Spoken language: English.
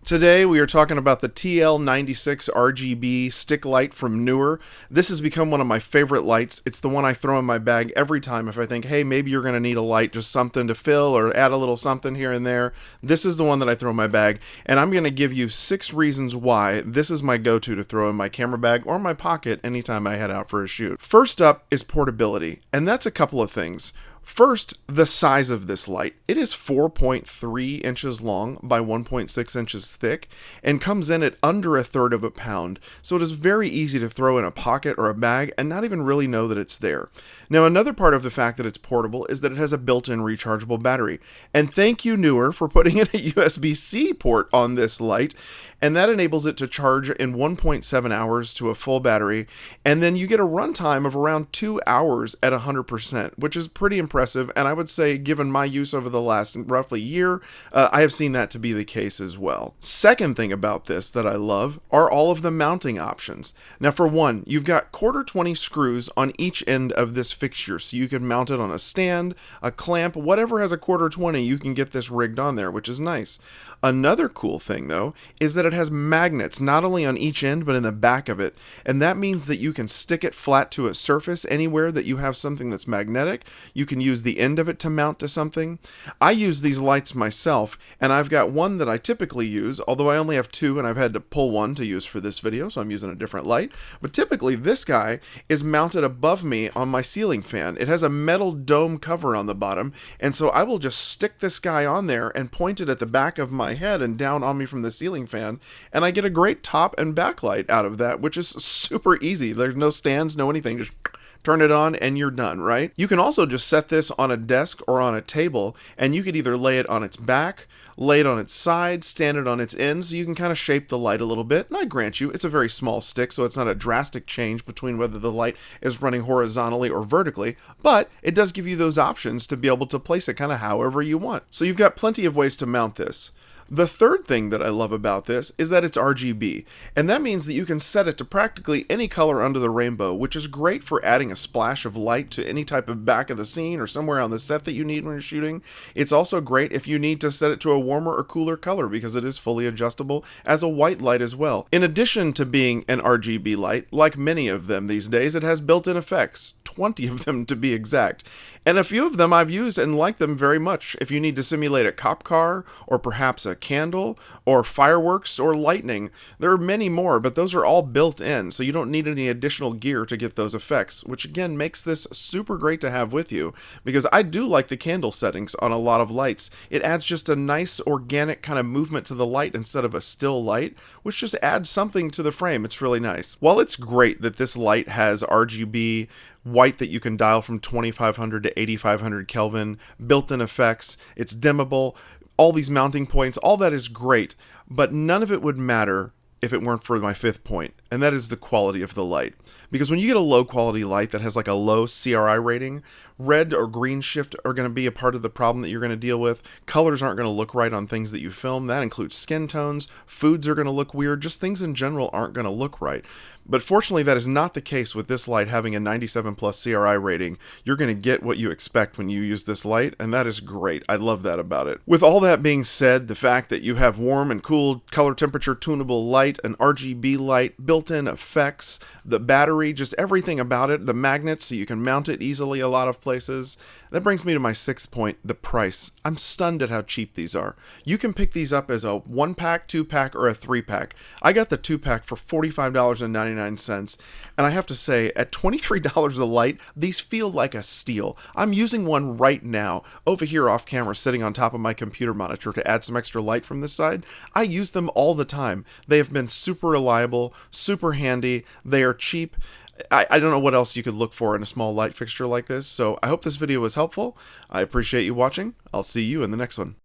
Today we are talking about the TL96 RGB stick light from Neewer. This has become one of my favorite lights. It's the one I throw in my bag every time if I think, hey, maybe you're going to need a light, just something to fill or add a little something here and there. This is the one that I throw in my bag, and I'm going to give you 6 reasons why this is my go-to to throw in my camera bag or my pocket anytime I head out for a shoot. First up is portability, and that's a couple of things. First, the size of this light. It is 4.3 inches long by 1.6 inches thick and comes in at under 1/3 of a pound, so it is very easy to throw in a pocket or a bag and not even really know that it's there. Now, another part of the fact that it's portable is that it has a built-in rechargeable battery. And thank you, Neewer, for putting in a USB-C port on this light, and that enables it to charge in 1.7 hours to a full battery, and then you get a runtime of around 2 hours at 100%, which is pretty impressive, and I would say, given my use over the last roughly year, I have seen that to be the case as well. Second thing about this that I love are all of the mounting options. Now, for one, you've got 1/4 screws on each end of this fixture, so you can mount it on a stand, a clamp, whatever has a 1/4, you can get this rigged on there, which is nice. Another cool thing, though, is that it has magnets not only on each end but in the back of it, and that means that you can stick it flat to a surface anywhere that you have something that's magnetic. You can use the end of it to mount to something. I use these lights myself, and I've got one that I typically use, although I only have 2 and I've had to pull one to use for this video, so I'm using a different light. But typically this guy is mounted above me on my ceiling fan. It has a metal dome cover on the bottom, and so I will just stick this guy on there and point it at the back of my head and down on me from the ceiling fan, and I get a great top and backlight out of that, which is super easy. There's no stands, no anything, just turn it on and you're done, right? You can also just set this on a desk or on a table, and you could either lay it on its back, lay it on its side, stand it on its end, so you can kind of shape the light a little bit. And I grant you, it's a very small stick, so it's not a drastic change between whether the light is running horizontally or vertically, but it does give you those options to be able to place it kind of however you want. So you've got plenty of ways to mount this. The third thing that I love about this is that it's RGB, and that means that you can set it to practically any color under the rainbow, which is great for adding a splash of light to any type of back of the scene or somewhere on the set that you need when you're shooting. It's also great if you need to set it to a warmer or cooler color because it is fully adjustable as a white light as well. In addition to being an RGB light, like many of them these days, it has built-in effects, 20 of them to be exact. And a few of them I've used and like them very much. If you need to simulate a cop car, or perhaps a candle, or fireworks, or lightning, there are many more, but those are all built in, so you don't need any additional gear to get those effects, which again makes this super great to have with you, because I do like the candle settings on a lot of lights. It adds just a nice organic kind of movement to the light instead of a still light, which just adds something to the frame. It's really nice. While it's great that this light has RGB white that you can dial from 2500 to 8500 Kelvin, built-in effects, it's dimmable, all these mounting points, all that is great, but none of it would matter if it weren't for my 5th point, and that is the quality of the light. Because when you get a low quality light that has like a low CRI rating, red or green shift are going to be a part of the problem that you're going to deal with. Colors aren't going to look right on things that you film. That includes skin tones. Foods are going to look weird. Just things in general aren't going to look right. But fortunately, that is not the case with this light having a 97+ CRI rating. You're going to get what you expect when you use this light, and that is great. I love that about it. With all that being said, the fact that you have warm and cool color temperature tunable light, an RGB light, built-in effects, the battery, just everything about it, the magnets so you can mount it easily a lot of places. That brings me to my 6th point, the price. I'm stunned at how cheap these are. You can pick these up as a 1-pack, 2-pack, or a 3-pack. I got the 2-pack for $45.99, and I have to say, at $23 a light, these feel like a steal. I'm using one right now, over here off camera, sitting on top of my computer monitor to add some extra light from this side. I use them all the time. They have been super reliable, super handy, they are cheap. I don't know what else you could look for in a small light fixture like this, so I hope this video was helpful. I appreciate you watching. I'll see you in the next one.